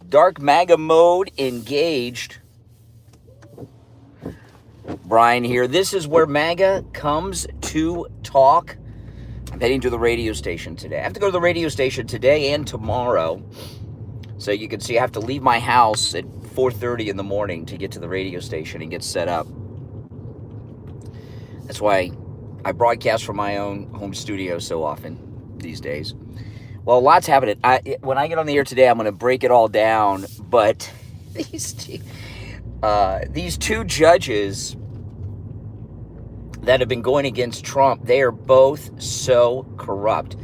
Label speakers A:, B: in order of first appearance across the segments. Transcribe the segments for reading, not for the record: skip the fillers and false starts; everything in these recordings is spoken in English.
A: Dark MAGA mode engaged. Brian here. This is where MAGA comes to talk. I'm heading to the radio station today. I have to go to the radio station today and tomorrow. So you can see I have to leave my house at 4:30 in the morning to get to the radio station and get set up. That's why I broadcast from my own home studio so often these days. Well, lots happening. When I get on the air today, I'm going to break it all down. But these two judges that have been going against Trump, they are both so corrupt.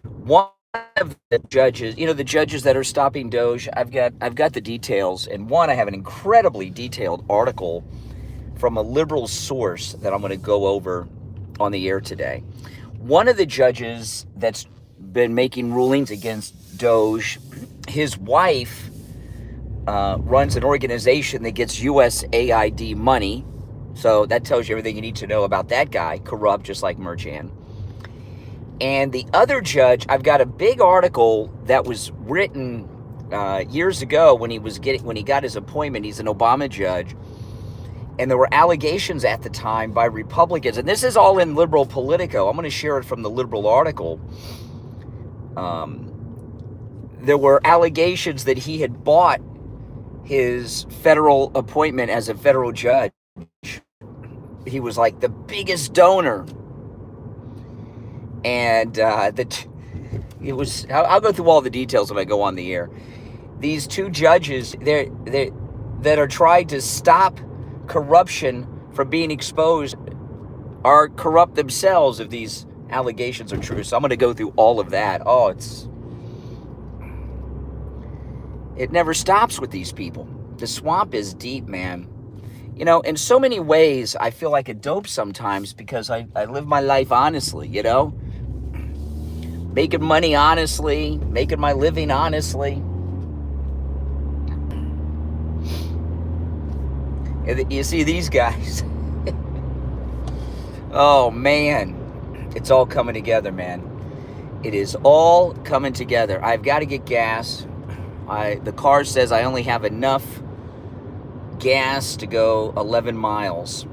A: One of the judges, the judges that are stopping Doge, I've got the details. And one, I have an incredibly detailed article from a liberal source that I'm going to go over on the air today. One of the judges that's been making rulings against Doge, his wife runs an organization that gets USAID money. So that tells you everything you need to know about that guy, corrupt just like Merchan. And the other judge, I've got a big article that was written years ago when he got his appointment. He's an Obama judge. And there were allegations at the time by Republicans. And this is all in Liberal Politico. I'm going to share it from the Liberal article. There were allegations that he had bought his federal appointment as a federal judge. He was like the biggest donor. And I'll go through all the details when I go on the air. These two judges that are trying to stop corruption from being exposed are corrupt themselves if these allegations are true. So I'm going to go through all of that. It never stops with these people. The swamp is deep, man. In so many ways, I feel like a dope sometimes because I live my life honestly, making money honestly, making my living honestly. You see these guys. Oh, man. It's all coming together, man. It is all coming together. I've got to get gas. The car says I only have enough gas to go 11 miles.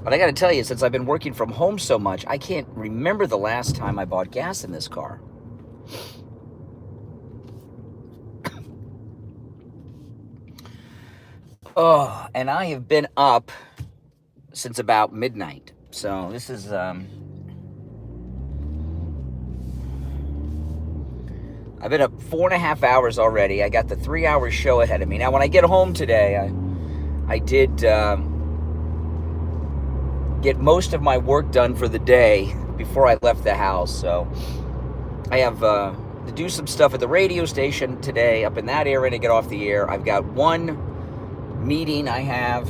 A: But I got to tell you, since I've been working from home so much, I can't remember the last time I bought gas in this car. Oh, and I have been up since about midnight. So this is, I've been up 4.5 hours already. I got the 3-hour show ahead of me. Now, when I get home today, I did get most of my work done for the day before I left the house. So I have to do some stuff at the radio station today up in that area to get off the air. I've got one meeting I have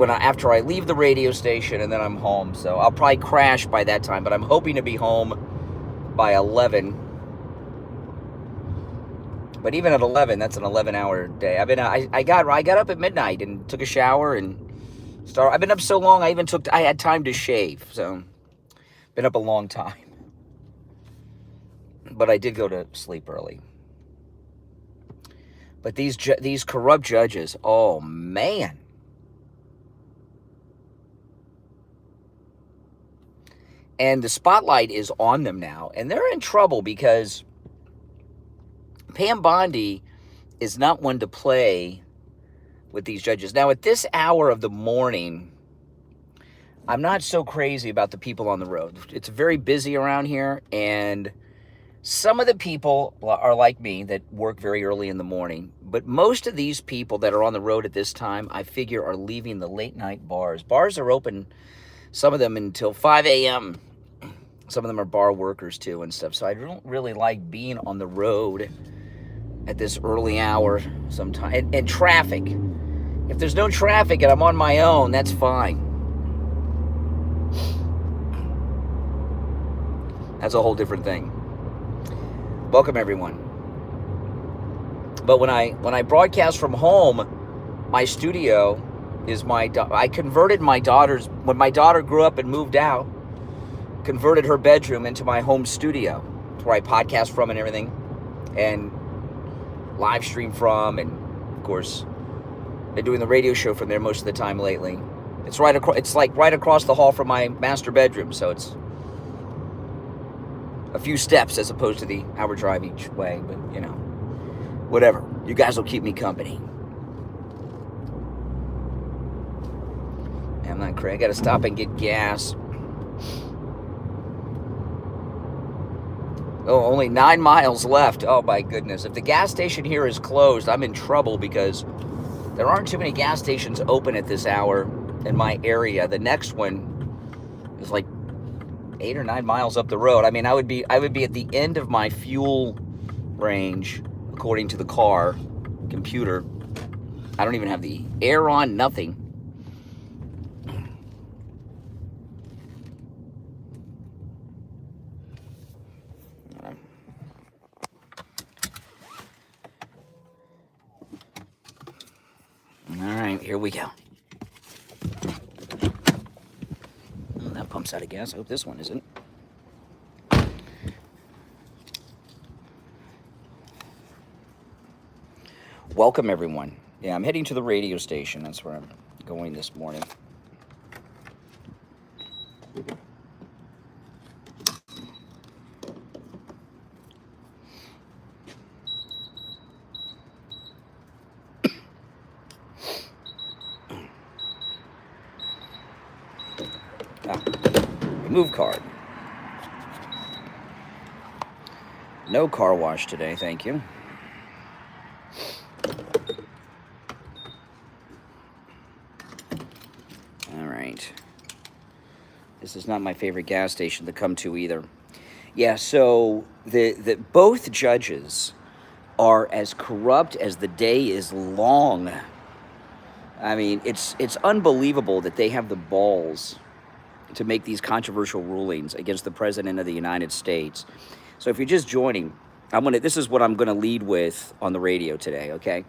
A: after I leave the radio station, and then I'm home. So I'll probably crash by that time, but I'm hoping to be home by 11. But even at 11, that's an 11-hour day. I got up at midnight and took a shower and started. I've been up so long. I had time to shave. So been up a long time. But I did go to sleep early. But these corrupt judges, oh man. And the spotlight is on them now. And they're in trouble because Pam Bondi is not one to play with these judges. Now, at this hour of the morning, I'm not so crazy about the people on the road. It's very busy around here, and some of the people are like me that work very early in the morning, but most of these people that are on the road at this time, I figure, are leaving the late-night bars. Bars are open, some of them until 5 a.m. Some of them are bar workers, too, and stuff. So I don't really like being on the road at this early hour sometimes. And traffic. If there's no traffic and I'm on my own, that's fine. That's a whole different thing. Welcome, everyone. But when I broadcast from home, my studio is I converted my daughter's, when my daughter grew up and moved out, converted her bedroom into my home studio. where I podcast from and everything, and live stream from, and of course, been doing the radio show from there most of the time lately. It's right across. It's like right across the hall from my master bedroom, so it's a few steps as opposed to the hour drive each way. But you know, whatever. You guys will keep me company. I'm not crazy. I gotta stop and get gas. Oh, only 9 miles left. Oh my goodness. If the gas station here is closed, I'm in trouble because there aren't too many gas stations open at this hour in my area. The next one is like 8 or 9 miles up the road. I mean, I would be at the end of my fuel range, according to the car computer. I don't even have the air on, nothing. All right, here we go. Oh, that pumps out of gas. I hope this one isn't. Welcome, everyone. Yeah, I'm heading to the radio station. That's where I'm going this morning. Remove card. No car wash today, thank you. All right. This is not my favorite gas station to come to either. Yeah, so both judges are as corrupt as the day is long. I mean, it's unbelievable that they have the balls to make these controversial rulings against the President of the United States. So if you're just joining, this is what I'm gonna lead with on the radio today, okay?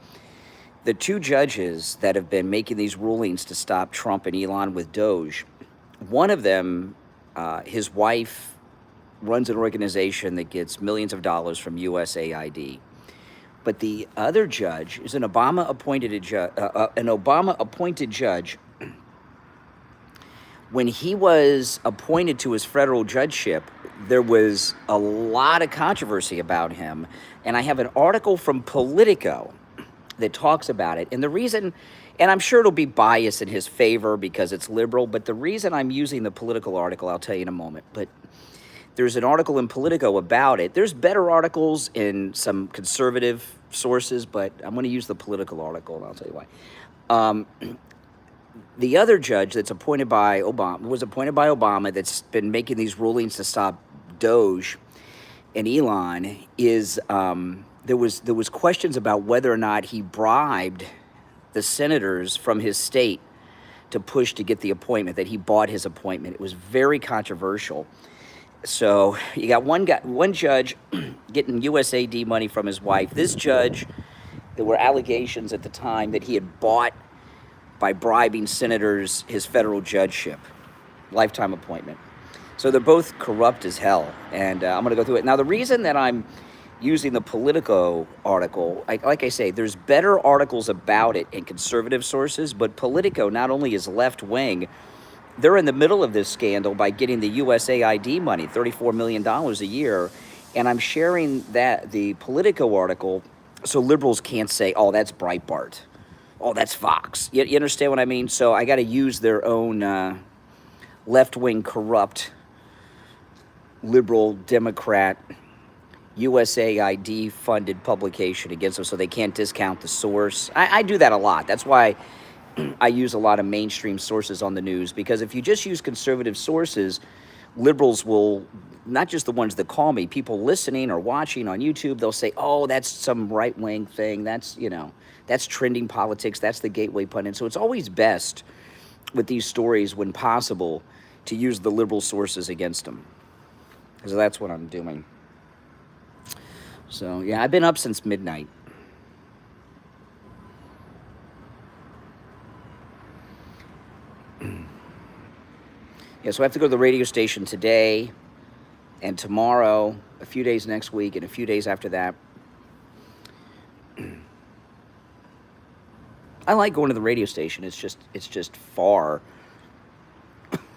A: The two judges that have been making these rulings to stop Trump and Elon with Doge, one of them, his wife runs an organization that gets millions of dollars from USAID. But the other judge is an Obama-appointed judge. When he was appointed to his federal judgeship, there was a lot of controversy about him. And I have an article from Politico that talks about it. And the reason, and I'm sure it'll be biased in his favor because it's liberal, but the reason I'm using the Politico article, I'll tell you in a moment. But there's an article in Politico about it. There's better articles in some conservative sources, but I'm going to use the Politico article, and I'll tell you why. The other judge that's appointed by Obama, that's been making these rulings to stop Doge and Elon, is there was questions about whether or not he bribed the senators from his state to push to get the appointment, that he bought his appointment. It was very controversial. So you got one judge getting USAID money from his wife. This judge, there were allegations at the time that he had bought, by bribing senators, his federal judgeship, lifetime appointment. So they're both corrupt as hell, and I'm going to go through it. Now, the reason that I'm using the Politico article, like I say, there's better articles about it in conservative sources, but Politico not only is left-wing, they're in the middle of this scandal by getting the USAID money, $34 million a year, and I'm sharing the Politico article so liberals can't say, oh, that's Breitbart. Oh, that's Fox. You understand what I mean? So I got to use their own left-wing, corrupt, liberal, Democrat, USAID-funded publication against them so they can't discount the source. I do that a lot. That's why I use a lot of mainstream sources on the news, because if you just use conservative sources, liberals will, not just the ones that call me, people listening or watching on YouTube, they'll say, oh, that's some right-wing thing. That's, that's trending politics. That's the gateway pundit. So it's always best with these stories, when possible, to use the liberal sources against them, because that's what I'm doing. So, yeah, I've been up since midnight. Yeah, so I have to go to the radio station today. And tomorrow, a few days next week, and a few days after that. I like going to the radio station. It's just far.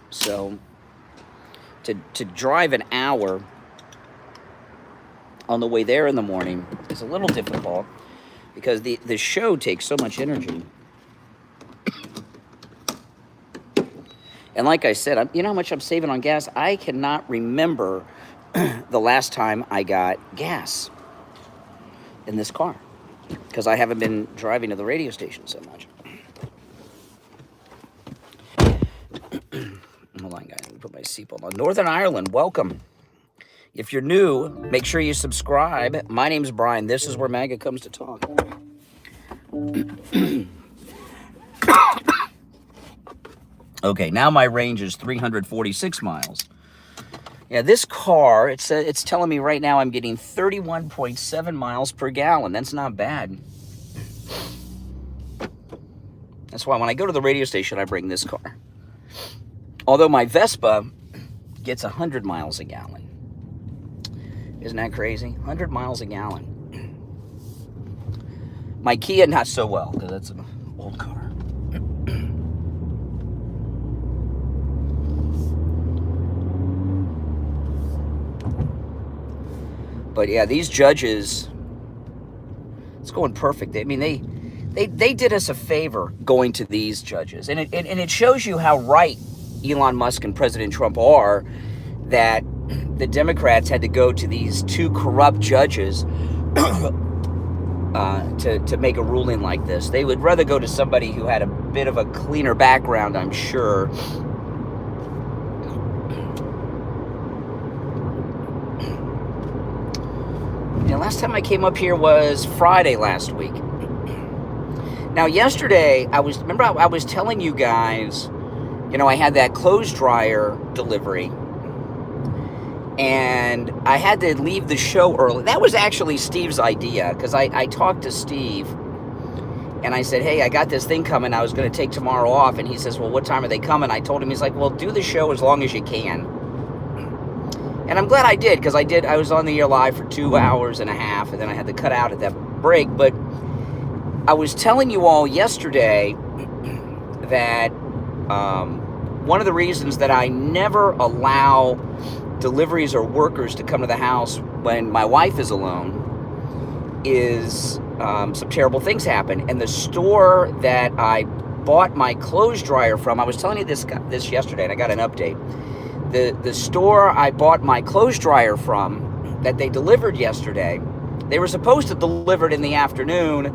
A: So to drive an hour on the way there in the morning is a little difficult because the show takes so much energy. And like I said, you know how much I'm saving on gas? I cannot remember the last time I got gas in this car because I haven't been driving to the radio station so much. Hold on, guys. Let me put my seatbelt on. Northern Ireland, welcome. If you're new, make sure you subscribe. My name's Brian. This is where MAGA comes to talk. Okay, now my range is 346 miles. Yeah, this car, it's telling me right now I'm getting 31.7 miles per gallon. That's not bad. That's why when I go to the radio station, I bring this car. Although my Vespa gets 100 miles a gallon. Isn't that crazy? 100 miles a gallon. My Kia, not so well, because that's an old car. But yeah, these judges, it's going perfect. I mean, they did us a favor going to these judges. And it shows you how right Elon Musk and President Trump are, that the Democrats had to go to these two corrupt judges to make a ruling like this. They would rather go to somebody who had a bit of a cleaner background, I'm sure. Yeah, last time I came up here was Friday last week. Now, yesterday, I was telling you guys, you know, I had that clothes dryer delivery, and I had to leave the show early. That was actually Steve's idea, because I talked to Steve, and I said, hey, I got this thing coming. I was going to take tomorrow off, and he says, well, what time are they coming? I told him, he's like, well, do the show as long as you can. And I'm glad I did, because I was on the air live for 2 hours and a half, and then I had to cut out at that break. But I was telling you all yesterday that one of the reasons that I never allow deliveries or workers to come to the house when my wife is alone is some terrible things happen. And the store that I bought my clothes dryer from, I was telling you this yesterday, and I got an update. The store I bought my clothes dryer from that they delivered yesterday, they were supposed to deliver it in the afternoon,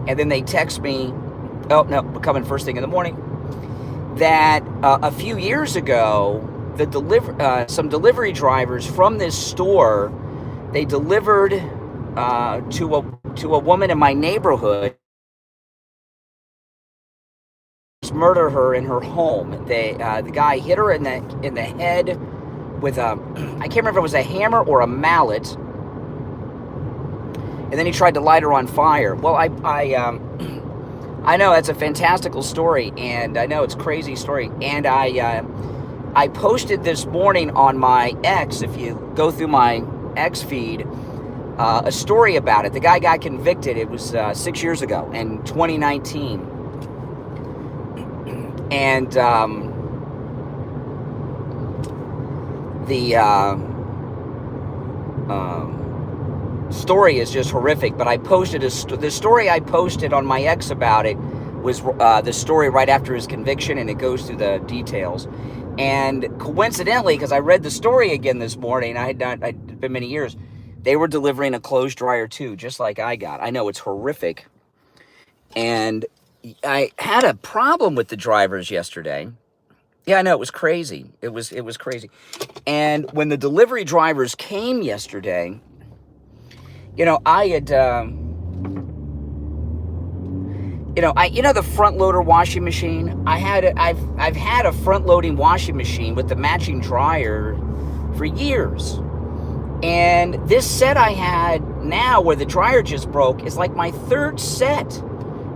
A: and then they text me, oh, no, we're coming first thing in the morning, that a few years ago, some delivery drivers from this store, they delivered to a woman in my neighborhood, murder her in her home. The guy hit her in the head with I can't remember if it was a hammer or a mallet, and then he tried to light her on fire. Well, I know that's a fantastical story, and I know it's a crazy story, and I posted this morning on my X, if you go through my X feed, a story about it. The guy got convicted. It was 6 years ago in 2019. And the story is just horrific, but I posted the story I posted on my X about it was the story right after his conviction, and it goes through the details. And coincidentally, because I read the story again this morning, I'd been many years, they were delivering a clothes dryer too, just like I got. I know it's horrific. And I had a problem with the drivers yesterday. Yeah, I know, it was crazy. It was crazy. And when the delivery drivers came yesterday, you know, I had, the front loader washing machine. I've had a front loading washing machine with the matching dryer for years. And this set I had now, where the dryer just broke, is like my third set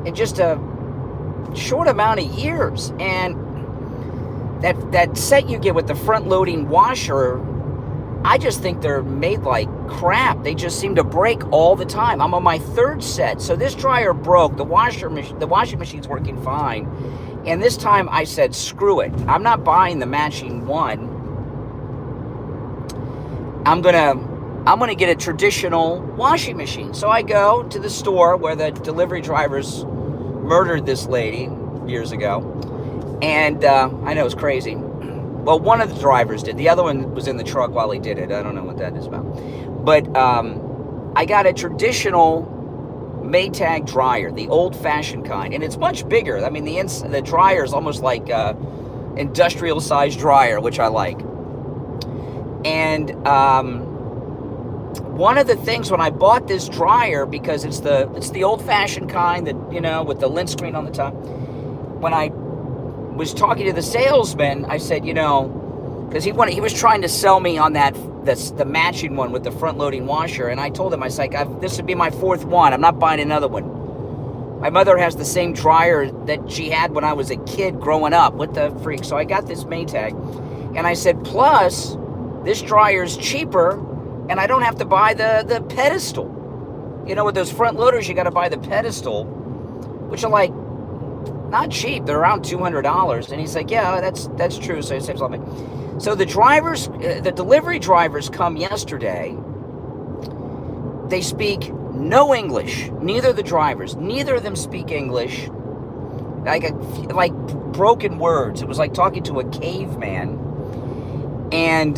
A: in just a short amount of years. And that set you get with the front loading washer I just think they're made like crap. They just seem to break all the time. I'm on my third set. So this dryer broke. The washing machine's working fine. And this time I said, screw it. I'm not buying the matching one. I'm gonna get a traditional washing machine. So I go to the store where the delivery drivers murdered this lady years ago. And I know it's crazy. Well, one of the drivers did. The other one was in the truck while he did it. I don't know what that is about. But I got a traditional Maytag dryer, the old-fashioned kind. And it's much bigger. I mean, the dryer is almost like industrial-sized dryer, which I like. And one of the things when I bought this dryer, because it's the old-fashioned kind that, you know, with the lint screen on the top, when I was talking to the salesman, I said, you know, because he was trying to sell me on the matching one with the front-loading washer, and I told him, I was like, this would be my fourth one. I'm not buying another one. My mother has the same dryer that she had when I was a kid growing up. What the freak? So I got this Maytag, and I said, plus, this dryer's cheaper, and I don't have to buy the pedestal. You know, with those front loaders, you got to buy the pedestal, which are like, not cheap. They're around $200. And he's like, yeah, that's true. So he saves a lot of money. So the delivery drivers come yesterday. They speak no English. Neither the drivers. Neither of them speak English. Like broken words. It was like talking to a caveman. And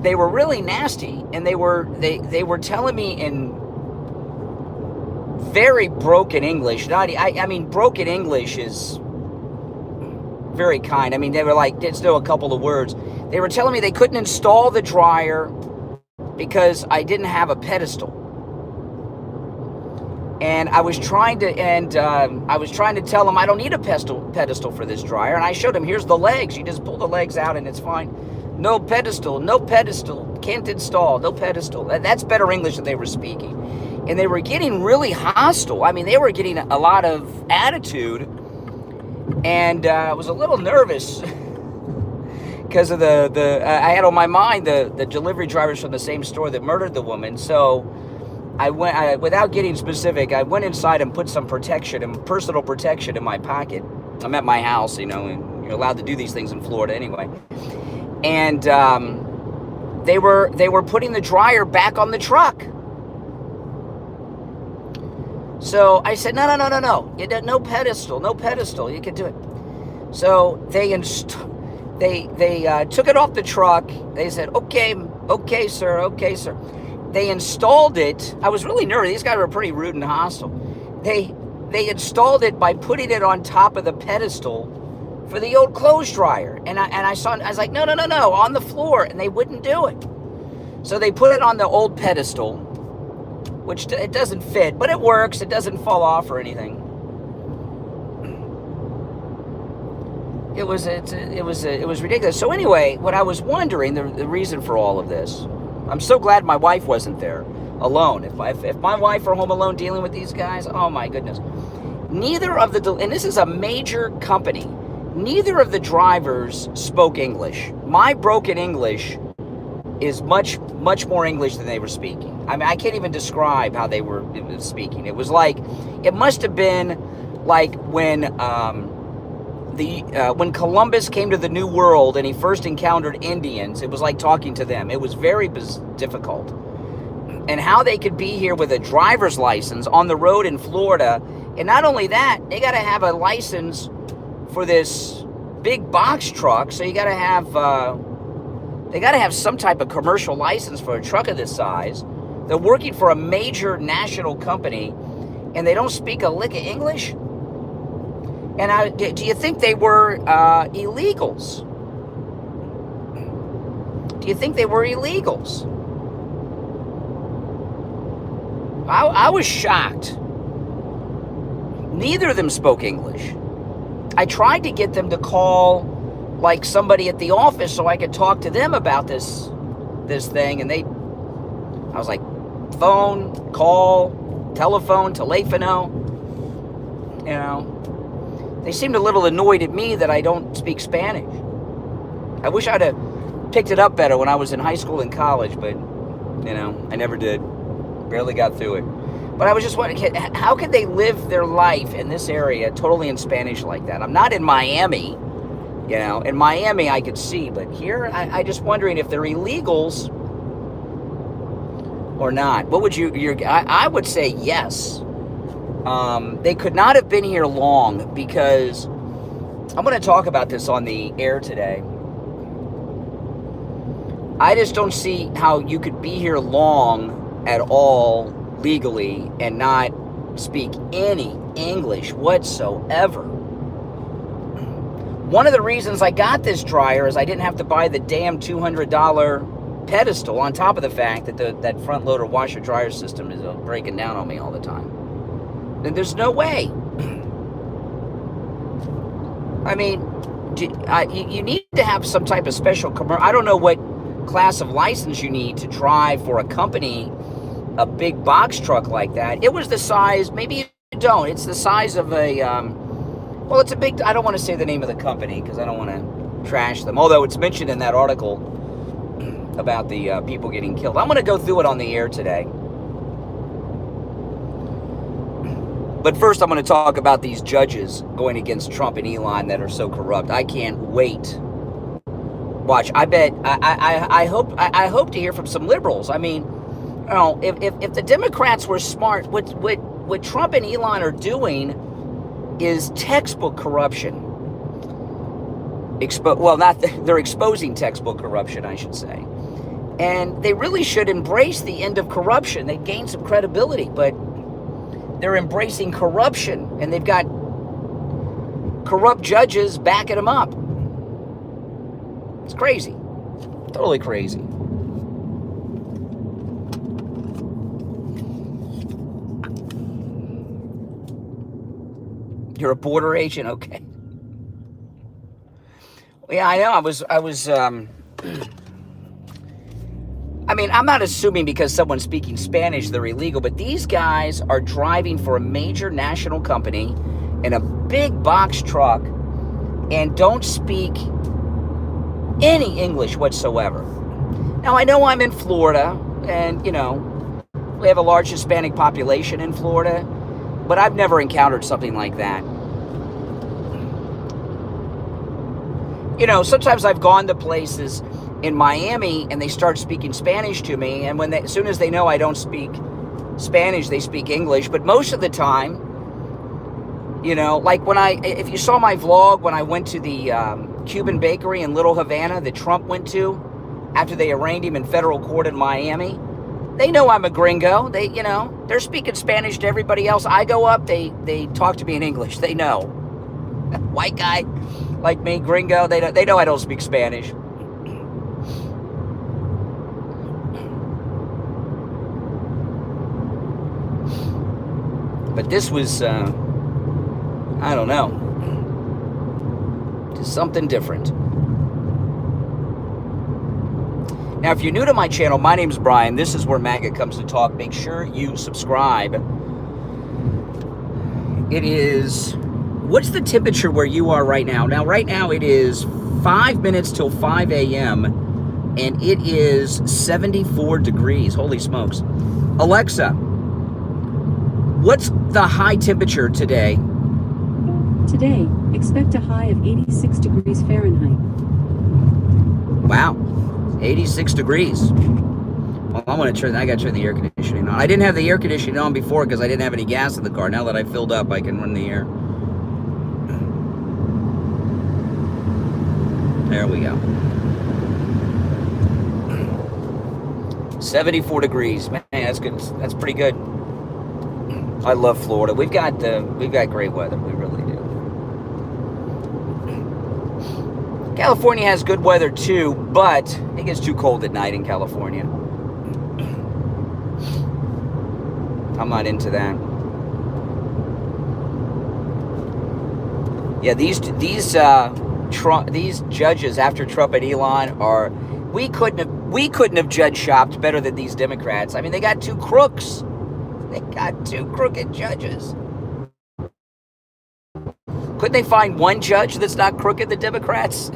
A: they were really nasty. And they were telling me in very broken English. I mean, broken English is very kind. I mean, they were like, did know a couple of words. They were telling me they couldn't install the dryer because I didn't have a pedestal. And I was trying to tell them I don't need a pedestal for this dryer. And I showed them, here's the legs. You just pull the legs out and it's fine. No pedestal, can't install, no pedestal. That's better English than they were speaking. And they were getting really hostile. I mean, they were getting a lot of attitude. And I was a little nervous because of I had on my mind the delivery drivers from the same store that murdered the woman. So without getting specific, I went inside and put some personal protection in my pocket. I'm at my house, you know, and you're allowed to do these things in Florida anyway. And they were putting the dryer back on the truck. So I said, no. No pedestal. You can do it. So they took it off the truck. They said, okay, sir. They installed it. I was really nervous. These guys were pretty rude and hostile. They installed it by putting it on top of the pedestal for the old clothes dryer. And I was like, no, on the floor. And they wouldn't do it. So they put it on the old pedestal, which it doesn't fit, but it works. It doesn't fall off or anything. It was ridiculous. So anyway, what I was wondering, the reason for all of this, I'm so glad my wife wasn't there alone. If my wife were home alone dealing with these guys, oh my goodness. Neither of and this is a major company, neither of the drivers spoke English. My broken English is much more English than they were speaking. I mean, I can't even describe how they were speaking. It was like, it must have been like when Columbus came to the New World and he first encountered Indians. It was like talking to them. It was very difficult. And how they could be here with a driver's license on the road in Florida. And not only that, they got to have a license for this big box truck. So you got to have some type of commercial license for a truck of this size. They're working for a major national company, and they don't speak a lick of English. And do you think they were illegals? Do you think they were illegals? I was shocked. Neither of them spoke English. I tried to get them to call like somebody at the office so I could talk to them about this thing, and I was like, phone, call, telephone, telefono, you know. They seemed a little annoyed at me that I don't speak Spanish. I wish I'd have picked it up better when I was in high school and college, but, you know, I never did. Barely got through it. But I was just wondering, how could they live their life in this area totally in Spanish like that? I'm not in Miami, you know. In Miami, I could see, but here, I just wondering if they're illegals or not. What would I would say yes. They could not have been here long, because I'm going to talk about this on the air today. I just don't see how you could be here long at all legally and not speak any English whatsoever. One of the reasons I got this dryer is I didn't have to buy the damn $200 pedestal, on top of the fact that that front loader washer dryer system is breaking down on me all the time. And there's no way. I mean, you need to have some type of special commercial. I don't know what class of license you need to drive for a company a big box truck like that. It was the size, maybe you don't, it's the size of a, well, it's a big, I don't want to say the name of the company because I don't want to trash them, although it's mentioned in that article about the people getting killed. I'm going to go through it on the air today. But first, I'm going to talk about these judges going against Trump and Elon that are so corrupt. I can't wait. Watch. I bet. I hope to hear from some liberals. I mean, you know, if the Democrats were smart, what Trump and Elon are doing is textbook corruption. They're exposing textbook corruption, I should say. And they really should embrace the end of corruption. They gain some credibility, but they're embracing corruption, and they've got corrupt judges backing them up. It's crazy. Totally crazy. You're a border agent? Okay. Yeah, I know. I mean, I'm not assuming because someone's speaking Spanish they're illegal, but these guys are driving for a major national company in a big box truck and don't speak any English whatsoever. Now, I know I'm in Florida, and, you know, we have a large Hispanic population in Florida, but I've never encountered something like that. You know, sometimes I've gone to places in Miami and they start speaking Spanish to me, and as soon as they know I don't speak Spanish, they speak English. But most of the time, you know, like if you saw my vlog when I went to the Cuban bakery in Little Havana that Trump went to after they arraigned him in federal court in Miami, they know I'm a gringo. They're speaking Spanish to everybody else. I go up, they talk to me in English. They know. White guy like me, gringo, they know I don't speak Spanish. But this was, I don't know, just something different. Now, if you're new to my channel, my name's Brian. This is where MAGA comes to talk. Make sure you subscribe. It is, what's the temperature where you are right now? Now, right now it is 5 minutes till 5 a.m. and it is 74 degrees. Holy smokes. Alexa, what's the high temperature today?
B: Today, expect a high of 86 degrees Fahrenheit.
A: Wow, 86 degrees. Well, I got to turn the air conditioning on. I didn't have the air conditioning on before because I didn't have any gas in the car. Now that I filled up, I can run the air. There we go. 74 degrees. Man, that's good. That's pretty good. I love Florida. We've got great weather. We really do. California has good weather too, but it gets too cold at night in California. I'm not into that. Yeah, these judges after Trump and Elon we couldn't have judge shopped better than these Democrats. I mean, they got two crooks. They got two crooked judges. Couldn't they find one judge that's not crooked, the Democrats?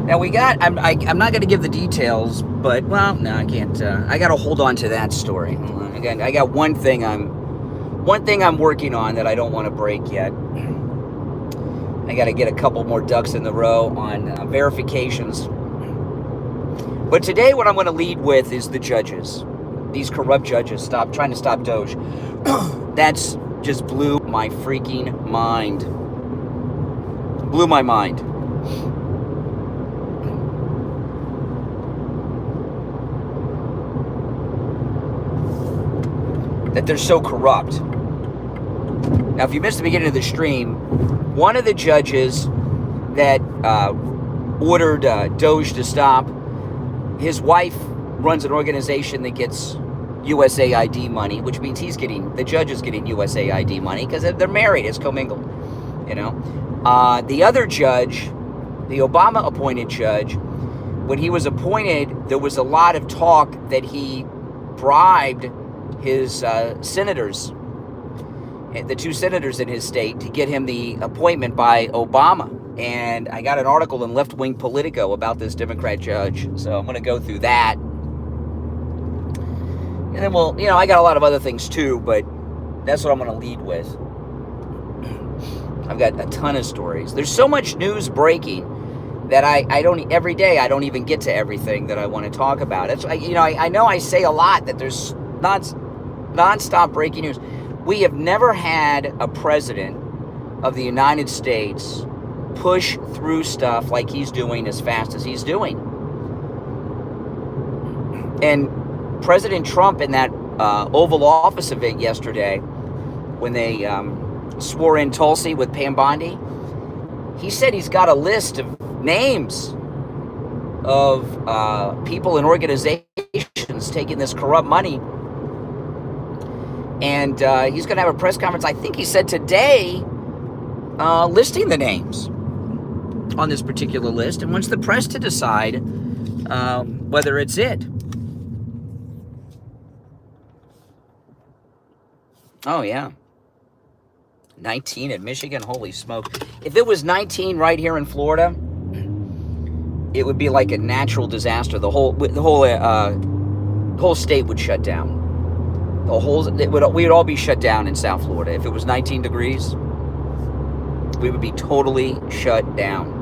A: Now we got, I'm not going to give the details, but, well, no, I can't. I got to hold on to that story. Again, I got one thing I'm working on that I don't want to break yet. I got to get a couple more ducks in the row on verifications. But today what I'm going to lead with is the judges. These corrupt judges trying to stop Doge. That's just blew my freaking mind. Blew my mind. That they're so corrupt. Now, if you missed the beginning of the stream, one of the judges that ordered Doge to stop, his wife runs an organization that gets USAID money, which means the judge is getting USAID money because they're married, it's commingled, you know. The other judge, the Obama-appointed judge, when he was appointed, there was a lot of talk that he bribed his senators, the 2 senators in his state, to get him the appointment by Obama. And I got an article in Left Wing Politico about this Democrat judge, so I'm going to go through that. And then we'll, you know, I got a lot of other things too, but that's what I'm going to lead with. I've got a ton of stories. There's so much news breaking that I don't, every day I don't even get to everything that I want to talk about. It's, you know, I know I say a lot that there's non-stop breaking news. We have never had a president of the United States push through stuff like he's doing as fast as he's doing. And President Trump in that Oval Office event yesterday, when they swore in Tulsi with Pam Bondi, he said he's got a list of names of people and organizations taking this corrupt money. And he's going to have a press conference, I think he said today, listing the names on this particular list, and wants the press to decide whether it's it. Oh, yeah. 19 in Michigan, holy smoke. If it was 19 right here in Florida, it would be like a natural disaster. The whole state would shut down. We would all be shut down in South Florida. If it was 19 degrees, we would be totally shut down.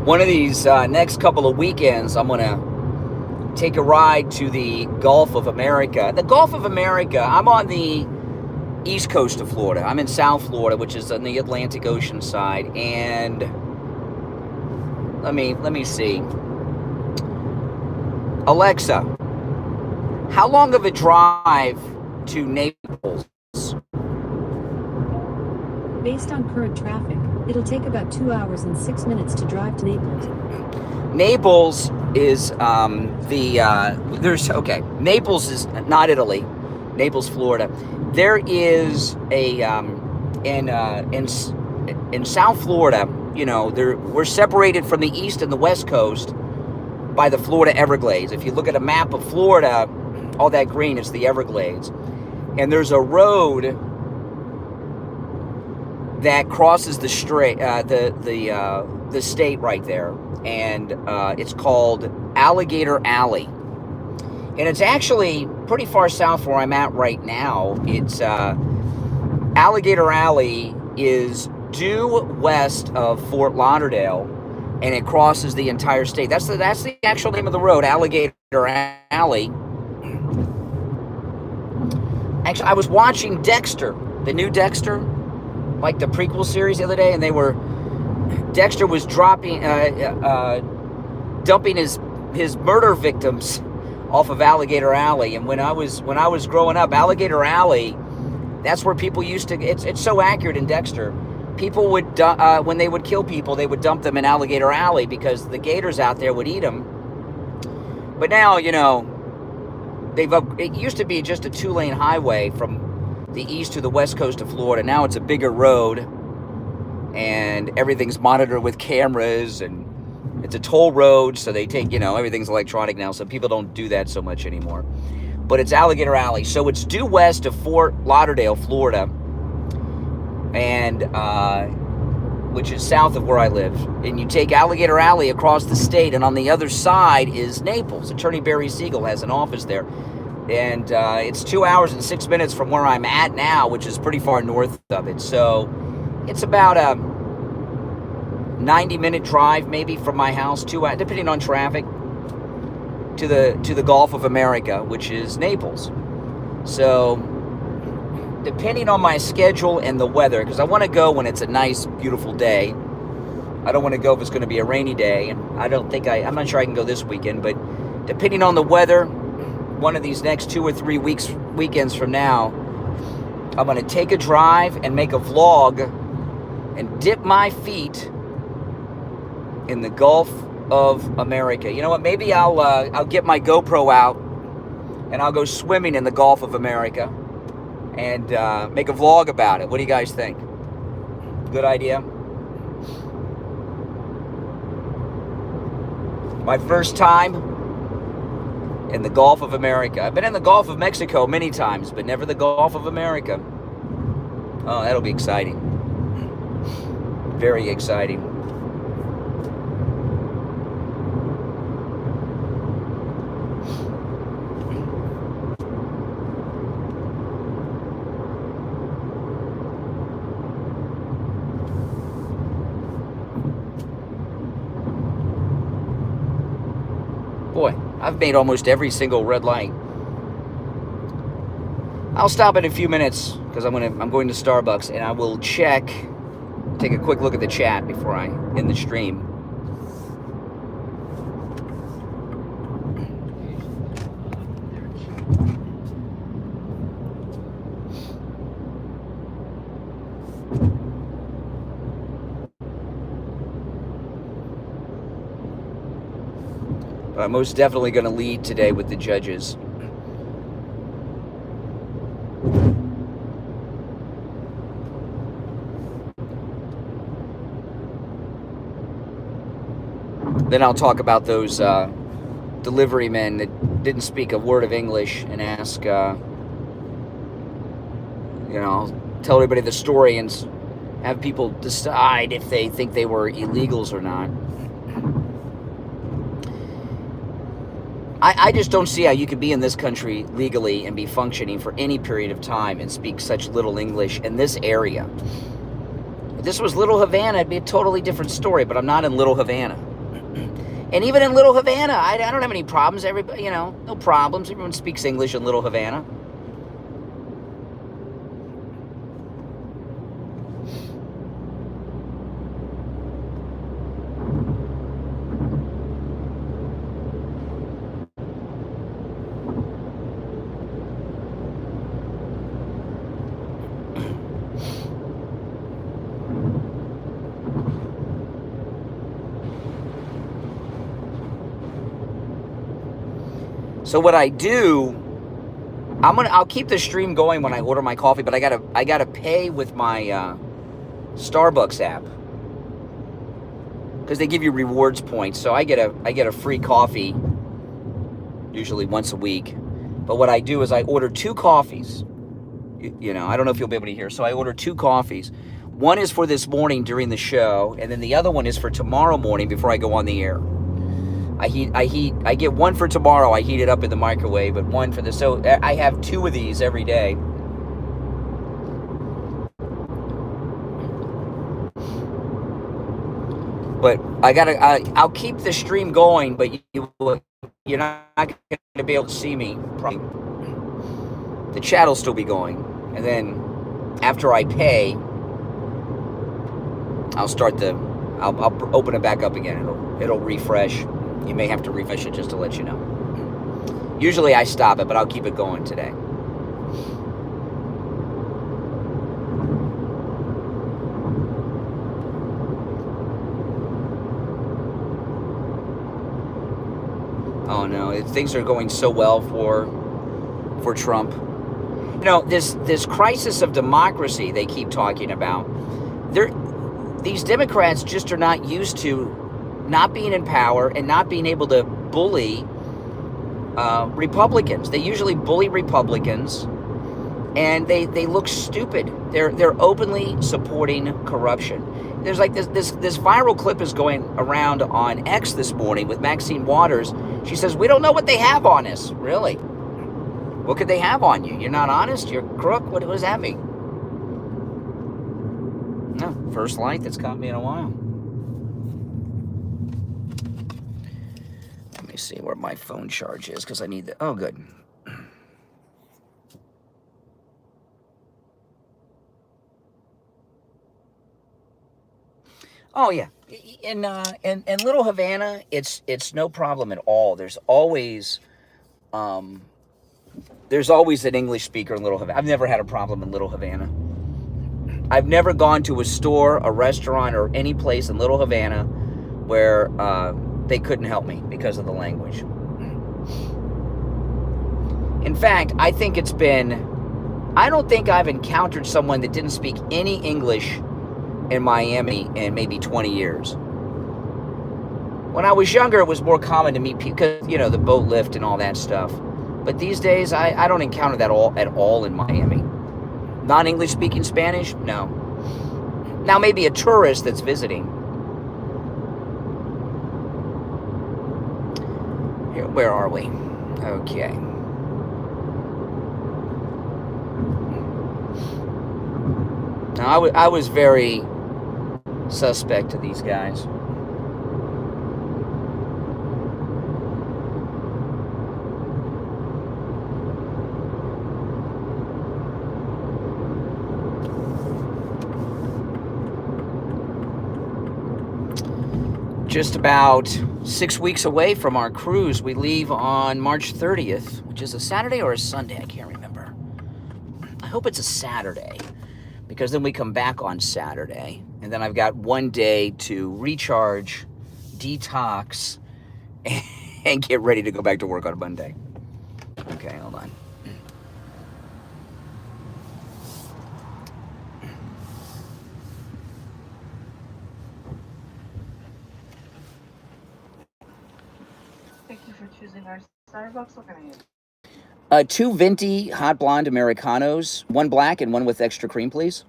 A: One of these next couple of weekends, I'm going to take a ride to the Gulf of America. The Gulf of America, I'm on the east coast of Florida. I'm in South Florida, which is on the Atlantic Ocean side. And let me see. Alexa, how long of a drive to Naples?
B: Based on current traffic, it'll take about 2 hours and 6 minutes to drive to Naples.
A: Naples is Naples is not Italy. Naples, Florida. There is a in South Florida, you know, we're separated from the east and the west coast by the Florida Everglades. If you look at a map of Florida, all that green is the Everglades. And there's a road that crosses the state right there, and it's called Alligator Alley, and it's actually pretty far south where I'm at right now. It's Alligator Alley is due west of Fort Lauderdale, and it crosses the entire state. That's the actual name of the road, Alligator Alley. Actually, I was watching Dexter, the new Dexter, like the prequel series the other day, and Dexter was dumping his murder victims off of Alligator Alley. And when I was growing up, Alligator Alley, that's where people used to, it's so accurate in Dexter, people would, when they would kill people, they would dump them in Alligator Alley because the gators out there would eat them. But now, you know, it used to be just a 2-lane highway from the east to the west coast of Florida. Now it's a bigger road, and everything's monitored with cameras, and it's a toll road, so they take, you know, everything's electronic now, so people don't do that so much anymore. But it's Alligator Alley, so it's due west of Fort Lauderdale, Florida, and which is south of where I live. And you take Alligator Alley across the state, and on the other side is Naples. Attorney Barry Siegel has an office there. And it's 2 hours and 6 minutes from where I'm at now, which is pretty far north of it. So it's about a 90-minute drive, maybe, from my house, depending on traffic, to the Gulf of America, which is Naples. So depending on my schedule and the weather, because I want to go when it's a nice, beautiful day. I don't want to go if it's going to be a rainy day, and I'm not sure I can go this weekend, but depending on the weather, one of these next 2 or 3 weekends from now, I'm going to take a drive and make a vlog and dip my feet in the Gulf of America. You know what? Maybe I'll get my GoPro out and I'll go swimming in the Gulf of America and make a vlog about it. What do you guys think? Good idea? My first time in the Gulf of America. I've been in the Gulf of Mexico many times, but never the Gulf of America. Oh, that'll be exciting. Very exciting. Boy, I've made almost every single red light. I'll stop in a few minutes because I'm going to Starbucks, and I will take a quick look at the chat before I end the stream. But I'm most definitely going to lead today with the judges. Then I'll talk about those delivery men that didn't speak a word of English and ask, I'll tell everybody the story and have people decide if they think they were illegals or not. I just don't see how you could be in this country legally and be functioning for any period of time and speak such little English in this area. If this was Little Havana, it'd be a totally different story, but I'm not in Little Havana. And even in Little Havana, I don't have any problems. Everybody, no problems. Everyone speaks English in Little Havana. So what I do, I'll keep the stream going when I order my coffee, but I gotta pay with my Starbucks app because they give you rewards points. So I get a free coffee usually once a week. But what I do is I order 2 coffees. I don't know if you'll be able to hear. So I order 2 coffees. One is for this morning during the show, and then the other one is for tomorrow morning before I go on the air. I get one for tomorrow. I heat it up in the microwave, but one for so I have 2 of these every day. But I'll keep the stream going, but you're not going to be able to see me. The chat will still be going, and then after I pay, I'll open it back up again. It'll refresh. You may have to refresh it just to let you know. Usually I stop it, but I'll keep it going today. Oh no, things are going so well for Trump. You know, this crisis of democracy they keep talking about. These Democrats just are not used to not being in power and not being able to bully Republicans. They usually bully Republicans, and they look stupid. They're openly supporting corruption. There's like this viral clip is going around on X this morning with Maxine Waters. She says, "We don't know what they have on us." Really? What could they have on you? You're not honest? You're a crook? What does that mean? No, first light that's caught me in a while. Let me see where my phone charge is, because I need the... Oh, good. Oh, yeah. In Little Havana, it's no problem at all. There's always an English speaker in Little Havana. I've never had a problem in Little Havana. I've never gone to a store, a restaurant, or any place in Little Havana where they couldn't help me because of the language. In fact, I don't think I've encountered someone that didn't speak any English in Miami in maybe 20 years. When I was younger, it was more common to meet people, because, you know, the boat lift and all that stuff. But these days, I don't encounter that at all in Miami. Non-English speaking Spanish? No. Now, maybe a tourist that's visiting. Here, where are we? Okay. Now, I was very suspect to these guys. Just about 6 weeks away from our cruise. We leave on March 30th, which is a Saturday or a Sunday, I can't remember. I hope it's a Saturday, because then we come back on Saturday, and then I've got one day to recharge, detox, and get ready to go back to work on Monday. Okay, hold on.
C: Choosing our Starbucks. What can I get?
A: 2 venti hot blonde Americanos, 1 black and 1 with extra cream, please.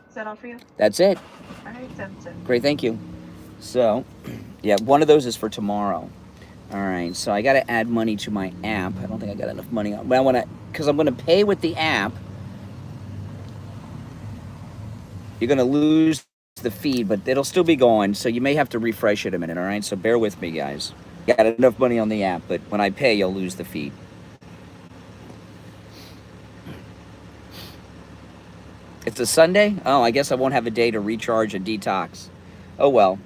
C: Is that all for you?
A: That's it.
C: All right, that's it.
A: Great, thank you. So, yeah, one of those is for tomorrow. All right, so I got to add money to my app. I don't think I got enough money on, but I want to, because I'm going to pay with the app. You're going to lose the feed, but it'll still be going, so you may have to refresh it a minute, all right? So bear with me, guys. Got enough money on the app, but when I pay, you'll lose the feed. It's a Sunday? Oh, I guess I won't have a day to recharge and detox. Oh, well.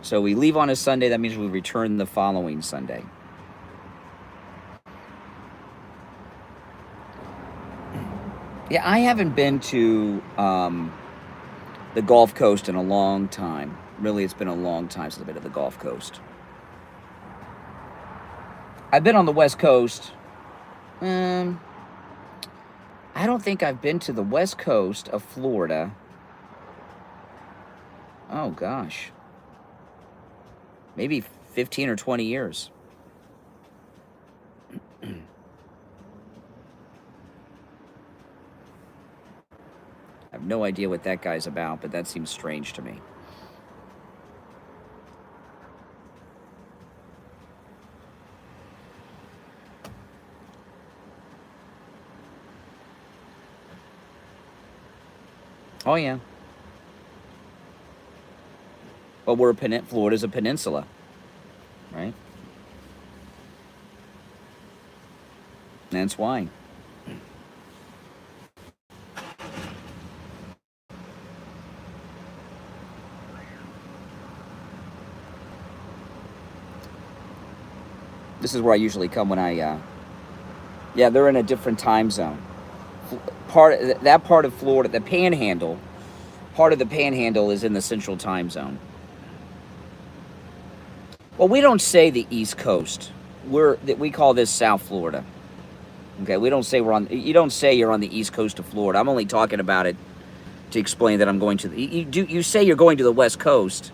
A: So we leave on a Sunday. That means we return the following Sunday. Yeah, I haven't been to the Gulf Coast in a long time. Really, it's been a long time since I've been to the Gulf Coast. I've been on the West Coast. I don't think I've been to the West Coast of Florida. Oh, gosh. Maybe 15 or 20 years. I have no idea what that guy's about, but that seems strange to me. Oh, yeah. Well, Florida's a peninsula, right? That's why. This is where I usually come when I, yeah, they're in a different time zone. That part of Florida, the Panhandle, part of the Panhandle is in the Central Time Zone. Well, we don't say the East Coast. We call this South Florida. Okay, we don't say you don't say you're on the East Coast of Florida. I'm only talking about it to explain that I'm going to you say you're going to the West Coast,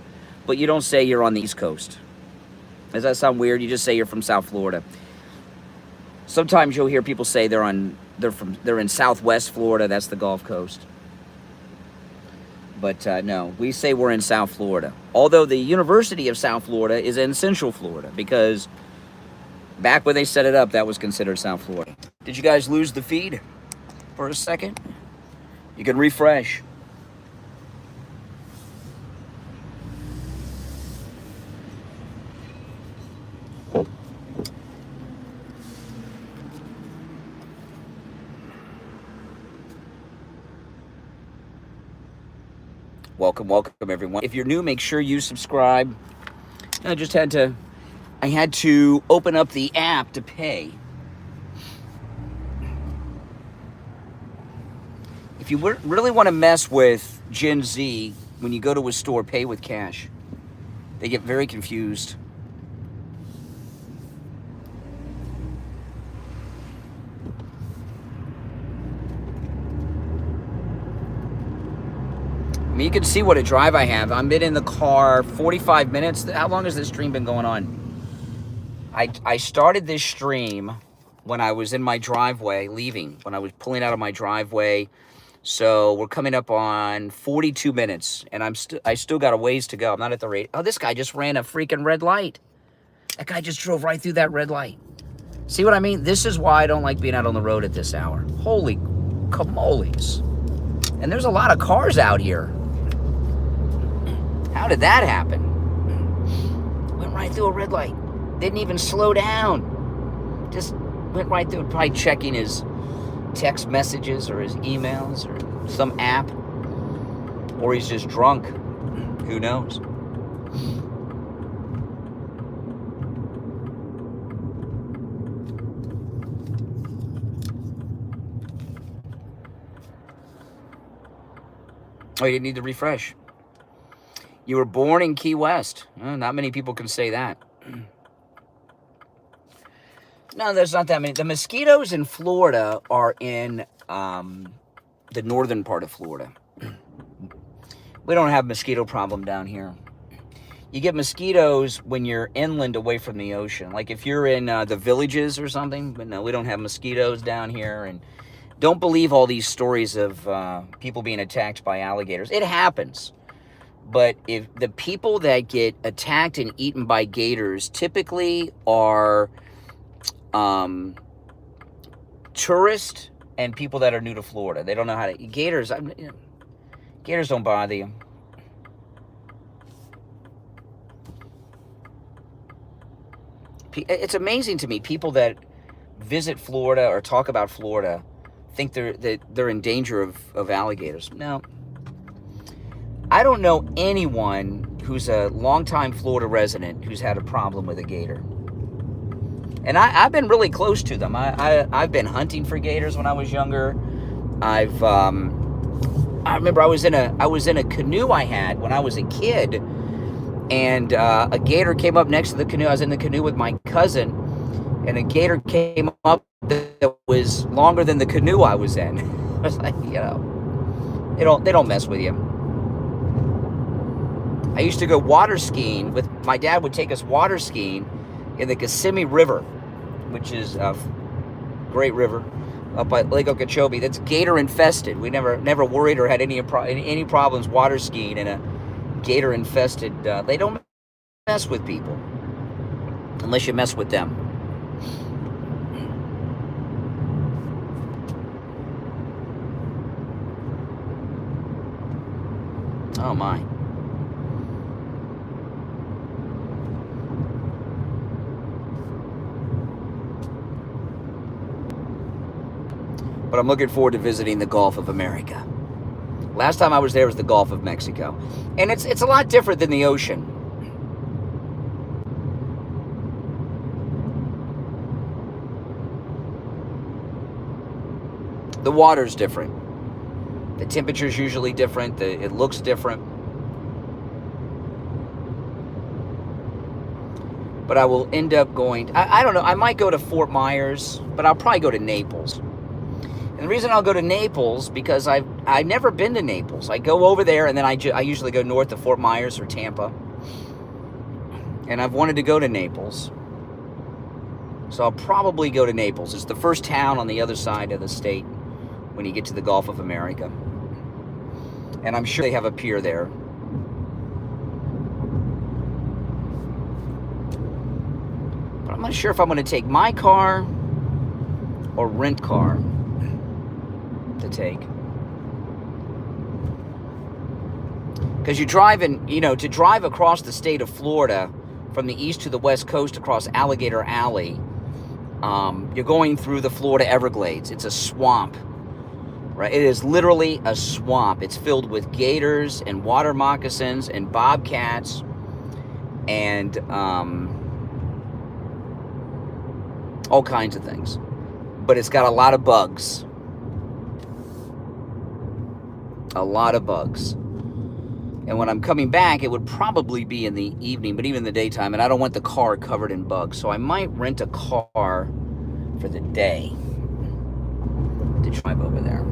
A: but you don't say you're on the East Coast. Does that sound weird? You just say you're from South Florida. Sometimes you'll hear people say they're in Southwest Florida. That's the Gulf Coast. But no, we say we're in South Florida. Although the University of South Florida is in Central Florida, because back when they set it up, that was considered South Florida. Did you guys lose the feed for a second? You can refresh. Welcome everyone. If you're new, make sure you subscribe. I had to open up the app to pay. If you really want to mess with Gen Z, when you go to a store, pay with cash. They get very confused. I mean, you can see what a drive I have. I've been in the car 45 minutes. How long has this stream been going on? I started this stream when I was in my driveway, when I was pulling out of my driveway. So we're coming up on 42 minutes, and I still got a ways to go. I'm not at the rate. Oh, this guy just ran a freaking red light. That guy just drove right through that red light. See what I mean? This is why I don't like being out on the road at this hour. Holy camoles. And there's a lot of cars out here. How did that happen? Went right through a red light. Didn't even slow down. Just went right through, probably checking his text messages or his emails or some app. Or he's just drunk. Who knows? Oh, you didn't need to refresh. You were born in Key West. Not many people can say that. No, there's not that many. The mosquitoes in Florida are in the northern part of Florida. We don't have mosquito problem down here. You get mosquitoes when you're inland away from the ocean. Like if you're in the villages or something. But no, we don't have mosquitoes down here. And don't believe all these stories of people being attacked by alligators. It happens. But if the people that get attacked and eaten by gators typically are tourists and people that are new to Florida. They don't know how to eat gators. Gators don't bother you. It's amazing to me, people that visit Florida or talk about Florida think they're in danger of alligators. No. I don't know anyone who's a longtime Florida resident who's had a problem with a gator. And I've been really close to them. I've been hunting for gators when I was younger. I remember I was in a canoe I had when I was a kid, and a gator came up next to the canoe. I was in the canoe with my cousin, and a gator came up that was longer than the canoe I was in. I was like, they don't mess with you. I used to go water skiing my dad would take us water skiing in the Kissimmee River, which is a great river up by Lake Okeechobee. That's gator infested. We never worried or had any problems water skiing in a gator infested. They don't mess with people unless you mess with them. Oh my. But I'm looking forward to visiting the Gulf of America. Last time I was there was the Gulf of Mexico. And it's a lot different than the ocean. The water's different. The temperature's usually different. It looks different. But I will end up going, I don't know, I might go to Fort Myers, but I'll probably go to Naples. And the reason I'll go to Naples, because I've never been to Naples. I go over there, and then I usually go north to Fort Myers or Tampa. And I've wanted to go to Naples. So I'll probably go to Naples. It's the first town on the other side of the state when you get to the Gulf of America. And I'm sure they have a pier there. But I'm not sure if I'm going to take my car or rent car to take. Because you're driving, to drive across the state of Florida from the east to the west coast across Alligator Alley, you're going through the Florida Everglades. It's a swamp, right? It is literally a swamp. It's filled with gators and water moccasins and bobcats and all kinds of things. But it's got a lot of bugs. A lot of bugs. And when I'm coming back, it would probably be in the evening, but even in the daytime, and I don't want the car covered in bugs. So I might rent a car for the day to drive over there.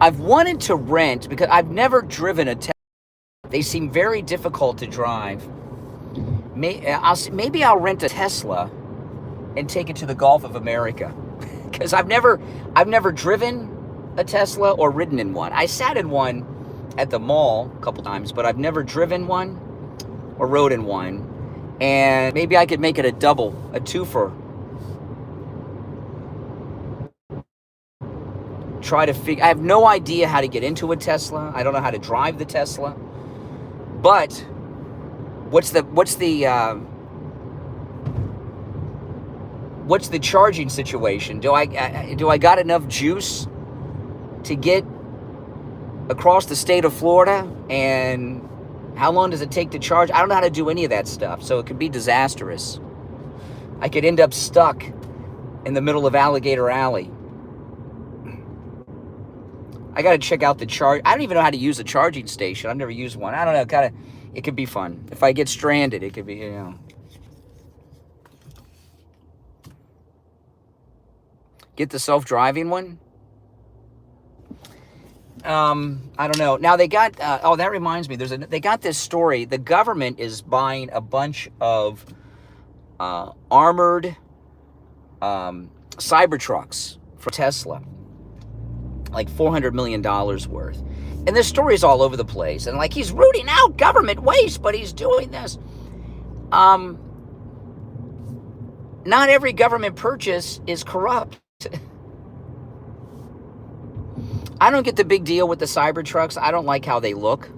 A: I've wanted to rent, because I've never driven a Tesla. They seem very difficult to drive. Maybe I'll rent a Tesla and take it to the Gulf of America. Because I've never driven a Tesla or ridden in one. I sat in one at the mall a couple times, but I've never driven one or rode in one. And maybe I could make it a twofer. Try to figure. I have no idea how to get into a Tesla. I don't know how to drive the Tesla. But what's the charging situation? Do I got enough juice to get across the state of Florida? And how long does it take to charge? I don't know how to do any of that stuff, so it could be disastrous. I could end up stuck in the middle of Alligator Alley. I got to check out the charge. I don't even know how to use a charging station. I've never used one. I don't know. It could be fun. If I get stranded, it could be, Get the self-driving one? I don't know. Now they got, that reminds me, they got this story. The government is buying a bunch of armored Cybertrucks for Tesla. Like $400 million worth. And this story is all over the place. And like, he's rooting out government waste, but he's doing this. Not every government purchase is corrupt. I don't get the big deal with the Cybertrucks. I don't like how they look.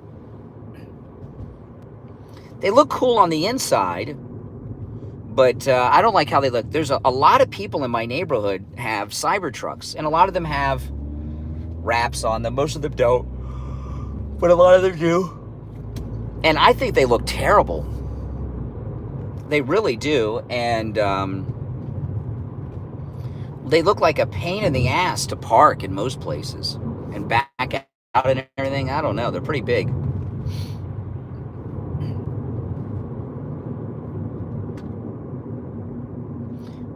A: They look cool on the inside, but I don't like how they look. There's a lot of people in my neighborhood have Cybertrucks, and a lot of them have wraps on them. Most of them don't, but a lot of them do. And I think they look terrible. They really do. And they look like a pain in the ass to park in most places and back out and everything. I don't know. They're pretty big.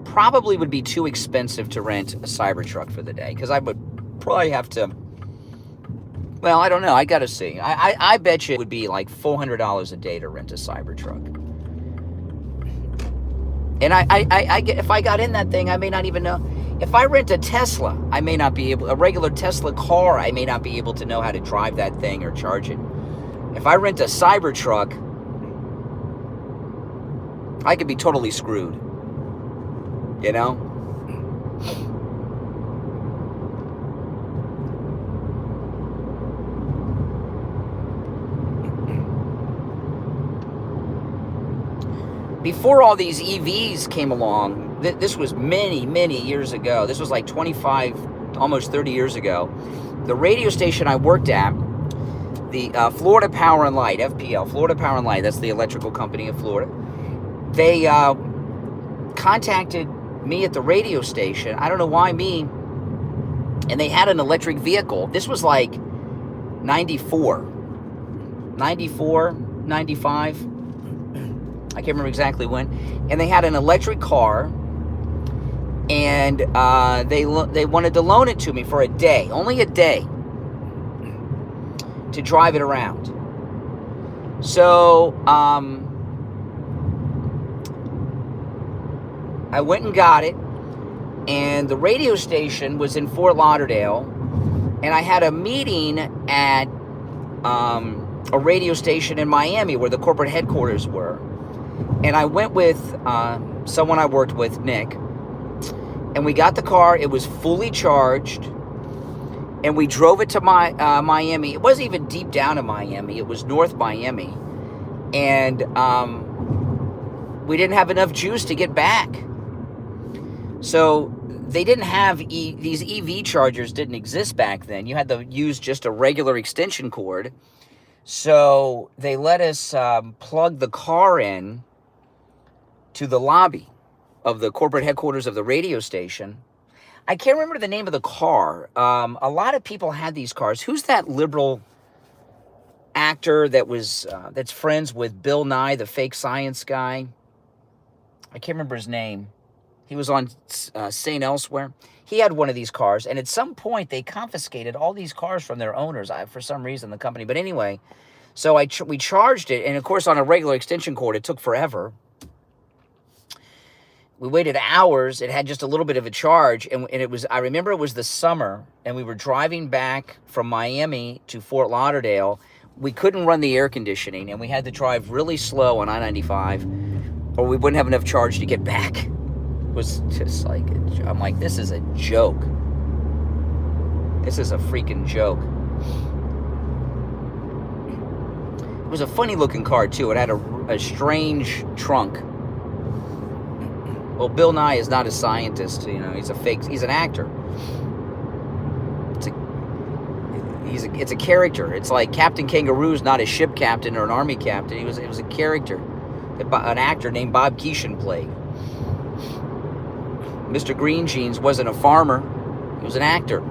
A: Probably would be too expensive to rent a Cybertruck for the day, because I would probably have to, well, I don't know. I got to see. I bet you it would be like $400 a day to rent a Cybertruck. And I get, if I got in that thing, I may not even know. If I rent a Tesla, I may not be able, a regular Tesla car, I may not be able to know how to drive that thing or charge it. If I rent a Cybertruck, I could be totally screwed. You know? Before all these EVs came along, this was many, many years ago. This was like 25, almost 30 years ago. The radio station I worked at, the Florida Power and Light, FPL, Florida Power and Light, that's the electrical company of Florida. They contacted me at the radio station. I don't know why me. And they had an electric vehicle. This was like 94, 95. I can't remember exactly when. And they had an electric car. And they wanted to loan it to me for a day. Only a day. To drive it around. So, I went and got it. And the radio station was in Fort Lauderdale, and I had a meeting at a radio station in Miami where the corporate headquarters were. And I went with someone I worked with, Nick, and we got the car. It was fully charged, and we drove it to Miami. It wasn't even deep down in Miami. It was North Miami, and we didn't have enough juice to get back. So they didn't have these EV chargers didn't exist back then. You had to use just a regular extension cord. So they let us plug the car in to the lobby of the corporate headquarters of the radio station. I can't remember the name of the car. A lot of people had these cars. Who's that liberal actor that was that's friends with Bill Nye, the fake science guy? I can't remember his name. He was on St. Elsewhere. He had one of these cars, and at some point they confiscated all these cars from their owners. For some reason, the company. But anyway, so we charged it, and of course on a regular extension cord, it took forever. We waited hours. It had just a little bit of a charge, and it was. I remember it was the summer, and we were driving back from Miami to Fort Lauderdale. We couldn't run the air conditioning, and we had to drive really slow on I-95, or we wouldn't have enough charge to get back. Was just like, I'm like, this is a joke. This is a freaking joke. It was a funny looking car too. It had a strange trunk. Well, Bill Nye is not a scientist, he's an actor. It's a character. It's like Captain Kangaroo's not a ship captain or an army captain. It was a character that an actor named Bob Keeshan played. Mr. Green Jeans wasn't a farmer. He was an actor.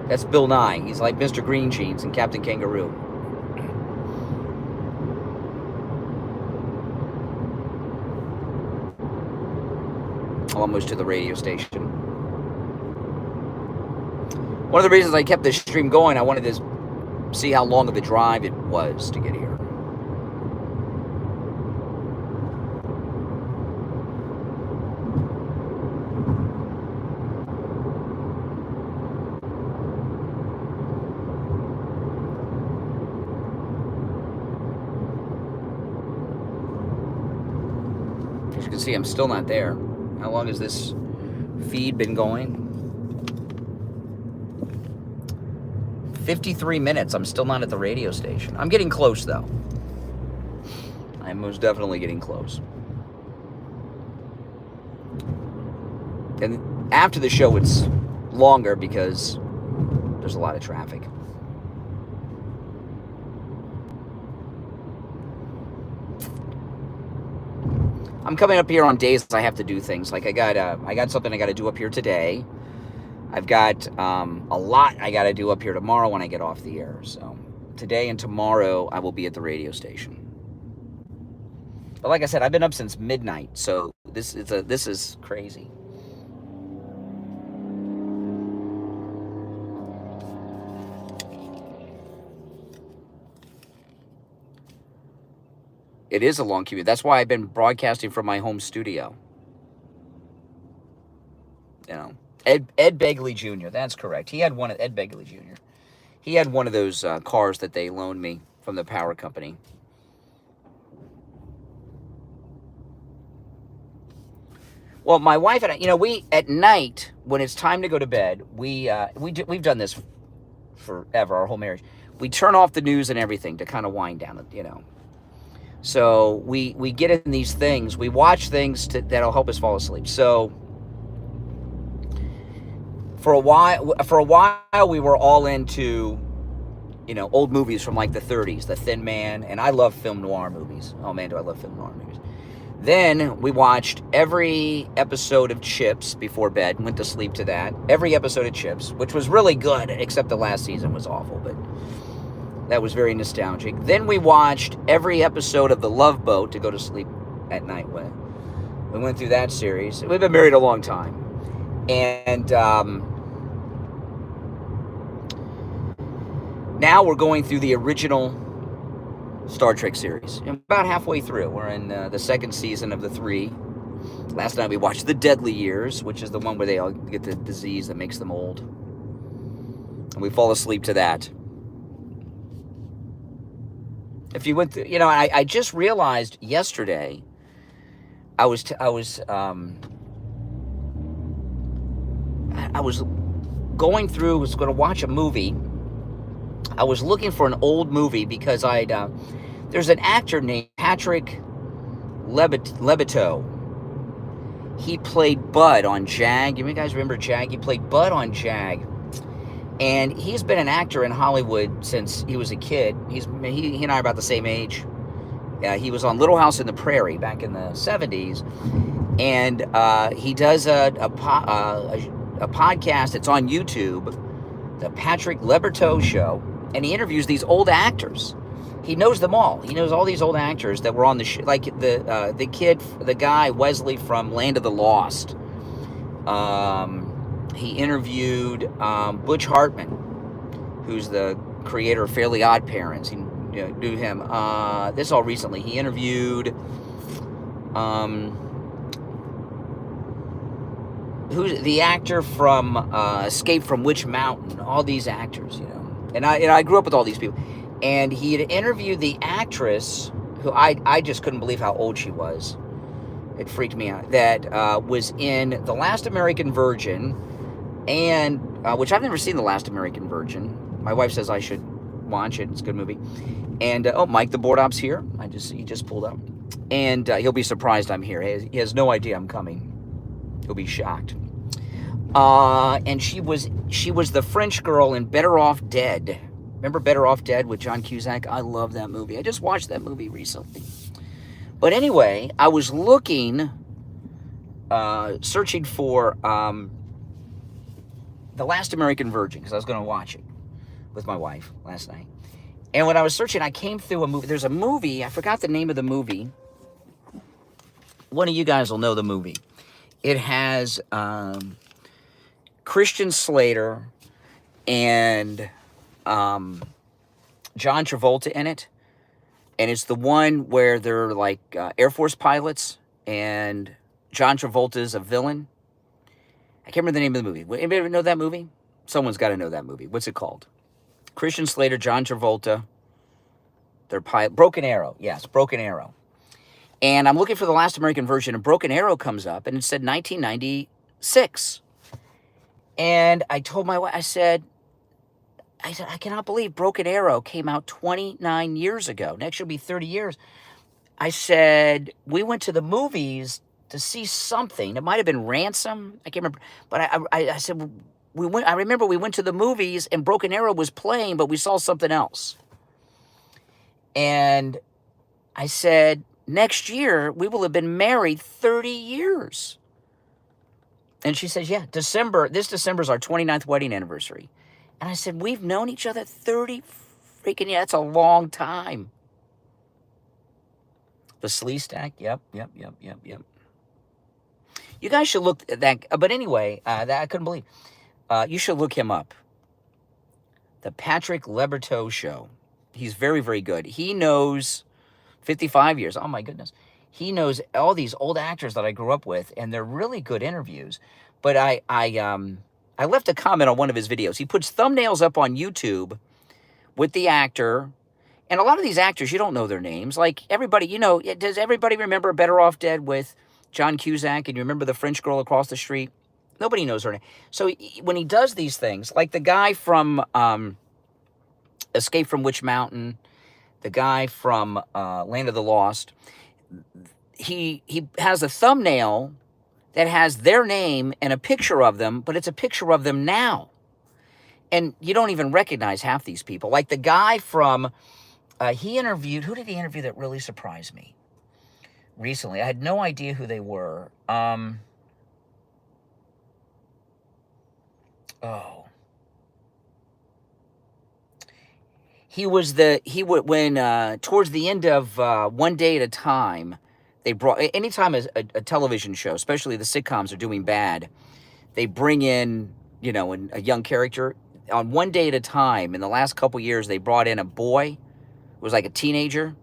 A: That's Bill Nye. He's like Mr. Green Jeans and Captain Kangaroo. Almost to the radio station. One of the reasons I kept this stream going, I wanted to see how long of a drive it was to get here. As you can see, I'm still not there. How long has this feed been going? 53 minutes. I'm still not at the radio station. I'm getting close, though. I'm most definitely getting close. And after the show, it's longer because there's a lot of traffic. I'm coming up here on days I have to do things. Like I got something I got to do up here today. I've got a lot I got to do up here tomorrow when I get off the air. So today and tomorrow I will be at the radio station. But like I said, I've been up since midnight, so this is crazy. It is a long commute. That's why I've been broadcasting from my home studio. Ed Begley Jr. That's correct. He had one. Ed Begley Jr. He had one of those cars that they loaned me from the power company. Well, my wife and I, we at night when it's time to go to bed, we've done this forever, our whole marriage. We turn off the news and everything to kind of wind down, So we get in these things. We watch things that'll help us fall asleep. So for a while we were all into, old movies from like the 30s, The Thin Man, and I love film noir movies. Oh man, do I love film noir movies. Then we watched every episode of Chips before bed, went to sleep to that. Every episode of Chips, which was really good, except the last season was awful, but that was very nostalgic. Then we watched every episode of The Love Boat to go to sleep at night with. We went through that series. We've been married a long time. And now we're going through the original Star Trek series. And about halfway through. We're in the second season of the 3. Last night we watched The Deadly Years, which is the one where they all get the disease that makes them old. And we fall asleep to that. If you went through, I just realized yesterday, I was going through, was going to watch a movie. I was looking for an old movie because there's an actor named Patrick Lebeteau. He played Bud on Jag. You guys remember Jag? He played Bud on Jag. And he's been an actor in Hollywood since he was a kid. He and I are about the same age. He was on Little House on the Prairie back in the 70s. And he does a podcast. It's on YouTube, the Patrick Lebeteau Show. And he interviews these old actors. He knows them all. He knows all these old actors that were on the show. Like the guy, Wesley from Land of the Lost. He interviewed Butch Hartman, who's the creator of Fairly Odd Parents. He knew him. This all recently. He interviewed who's the actor from Escape from Witch Mountain. All these actors, And I grew up with all these people. And he had interviewed the actress who I just couldn't believe how old she was. It freaked me out. That was in The Last American Virgin. And which I've never seen The Last American Virgin. My wife says I should watch it. It's a good movie. And Mike the board op's here. He just pulled up, and he'll be surprised I'm here. He has no idea I'm coming. He'll be shocked. And she was the French girl in Better Off Dead. Remember Better Off Dead with John Cusack? I love that movie. I just watched that movie recently. But anyway, I was looking, searching for The Last American Virgin, because I was going to watch it with my wife last night. And when I was searching, I came through a movie. There's a movie, I forgot the name of the movie. One of you guys will know the movie. It has Christian Slater and John Travolta in it. And it's the one where they're like Air Force pilots, and John Travolta's a villain. I can't remember the name of the movie. Anybody know that movie? Someone's got to know that movie. What's it called? Christian Slater, John Travolta. They're Broken Arrow. Yes, Broken Arrow. And I'm looking for The Last American Virgin, and Broken Arrow comes up, and it said 1996. And I told my wife, I said, I cannot believe Broken Arrow came out 29 years ago. Next year will be 30 years. I said, we went to the movies to see something. It might have been Ransom. I can't remember. But I said, I remember we went to the movies and Broken Arrow was playing, but we saw something else. And I said, next year, we will have been married 30 years. And she says, yeah, this December is our 29th wedding anniversary. And I said, we've known each other 30 freaking years. That's a long time. The Slee Stack, yep. You guys should look at that. But anyway, that I couldn't believe. You should look him up. The Patrick Lebeteau Show. He's very, very good. He knows 55 years. Oh, my goodness. He knows all these old actors that I grew up with, and they're really good interviews. But I left a comment on one of his videos. He puts thumbnails up on YouTube with the actor. And a lot of these actors, you don't know their names. Like everybody, does everybody remember Better Off Dead with John Cusack? And you remember the French girl across the street? Nobody knows her name. So when he does these things, like the guy from Escape from Witch Mountain, the guy from Land of the Lost, he has a thumbnail that has their name and a picture of them, but it's a picture of them now. And you don't even recognize half these people. Like the guy from, he interviewed, who did he interview that really surprised me? recently. I had no idea who they were. Oh. He was when towards the end of One Day at a Time, they brought, anytime a television show, especially the sitcoms, are doing bad, they bring in, a young character. On One Day at a Time, in the last couple years, they brought in a boy who was like a teenager,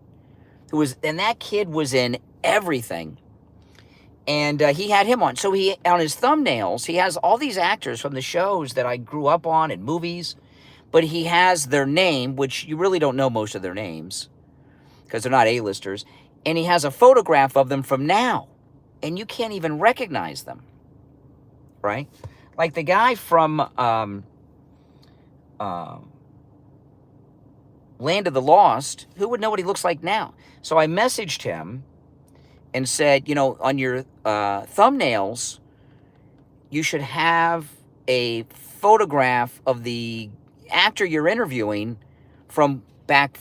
A: and that kid was in everything. And he had him on. So on his thumbnails, he has all these actors from the shows that I grew up on and movies, but he has their name, which you really don't know most of their names because they're not A-listers. And he has a photograph of them from now, and you can't even recognize them, right? Like the guy from Land of the Lost, who would know what he looks like now? So I messaged him and said, on your thumbnails, you should have a photograph of the actor you're interviewing from back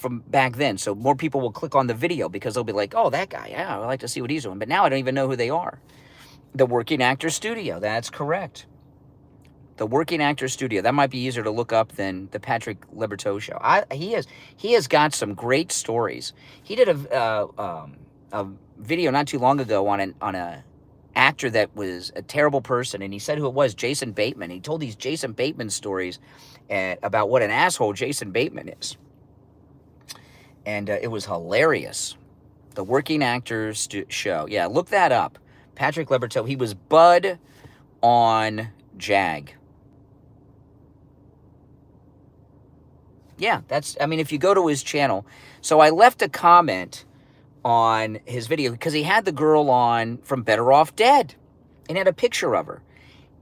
A: then. So more people will click on the video because they'll be like, oh, that guy, yeah, I'd like to see what he's doing. But now I don't even know who they are. The Working Actor Studio, that's correct. The Working Actor Studio. That might be easier to look up than the Patrick Liberteau show. He has got some great stories. He did a video not too long ago on a actor that was a terrible person, and he said who it was, Jason Bateman. He told these Jason Bateman stories about what an asshole Jason Bateman is. And it was hilarious. The Working Actors Show. Yeah, look that up. Patrick Liberteau. He was Bud on Jag. Yeah, if you go to his channel. So I left a comment on his video because he had the girl on from Better Off Dead and had a picture of her.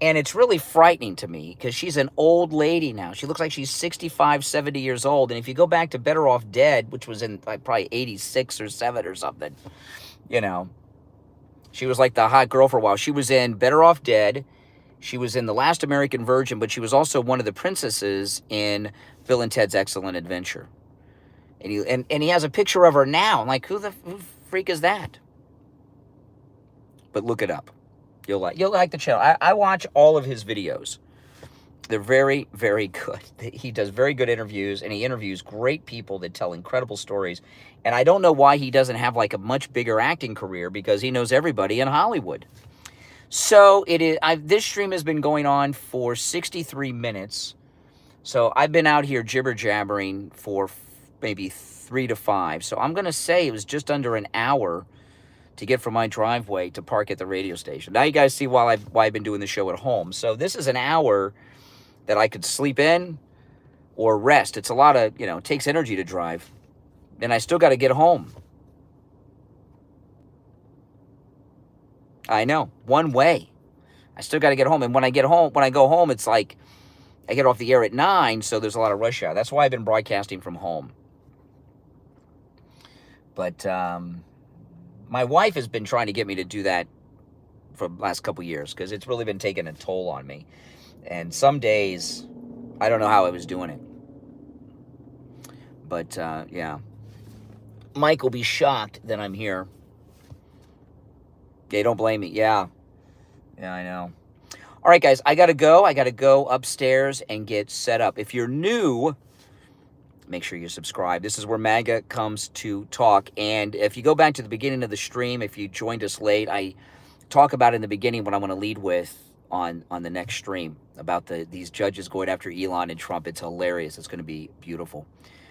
A: And it's really frightening to me because she's an old lady now. She looks like she's 65, 70 years old. And if you go back to Better Off Dead, which was in probably 86 or 7 or something, she was like the hot girl for a while. She was in Better Off Dead. She was in The Last American Virgin, but she was also one of the princesses in Bill and Ted's Excellent Adventure. And he has a picture of her now. I'm like, who freak is that? But look it up. You'll like the channel. I watch all of his videos. They're very, very good. He does very good interviews, and he interviews great people that tell incredible stories. And I don't know why he doesn't have like a much bigger acting career, because he knows everybody in Hollywood. So this stream has been going on for 63 minutes. So I've been out here jibber-jabbering for maybe 3 to 5. So I'm going to say it was just under an hour to get from my driveway to park at the radio station. Now you guys see why I've been doing the show at home. So this is an hour that I could sleep in or rest. It's a lot of, it takes energy to drive. And I still got to get home. I know, one way. I still got to get home. And when I go home, it's like I get off the air at 9, so there's a lot of rush hour. That's why I've been broadcasting from home. But my wife has been trying to get me to do that for the last couple years, because it's really been taking a toll on me. And some days, I don't know how I was doing it. But, yeah. Mike will be shocked that I'm here. They don't blame me. Yeah. Yeah, I know. All right, guys, I got to go. I got to go upstairs and get set up. If you're new, make sure you subscribe. This is where MAGA comes to talk. And if you go back to the beginning of the stream, if you joined us late, I talk about in the beginning what I want to lead with on the next stream about these judges going after Elon and Trump. It's hilarious. It's going to be beautiful.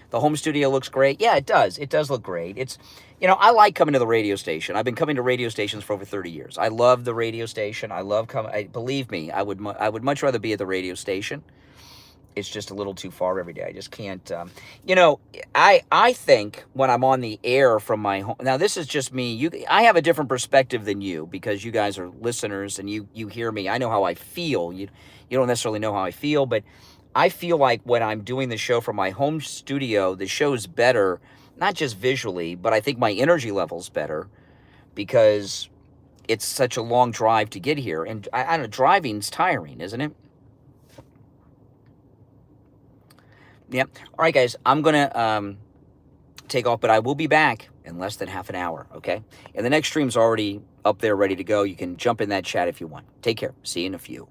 A: The home studio looks great. Yeah, it does. It does look great. It's, I like coming to the radio station. I've been coming to radio stations for over 30 years. I love the radio station. I love coming. Believe me, I would much rather be at the radio station. It's just a little too far every day. I just can't. I think when I'm on the air from my home. Now, this is just me. I have a different perspective than you, because you guys are listeners and you hear me. I know how I feel. You don't necessarily know how I feel, but I feel like when I'm doing the show from my home studio, the show's better, not just visually, but I think my energy level's better, because it's such a long drive to get here. And I don't know, driving's tiring, isn't it? Yeah. All right, guys, I'm going to take off, but I will be back in less than half an hour, okay? And the next stream's already up there ready to go. You can jump in that chat if you want. Take care. See you in a few.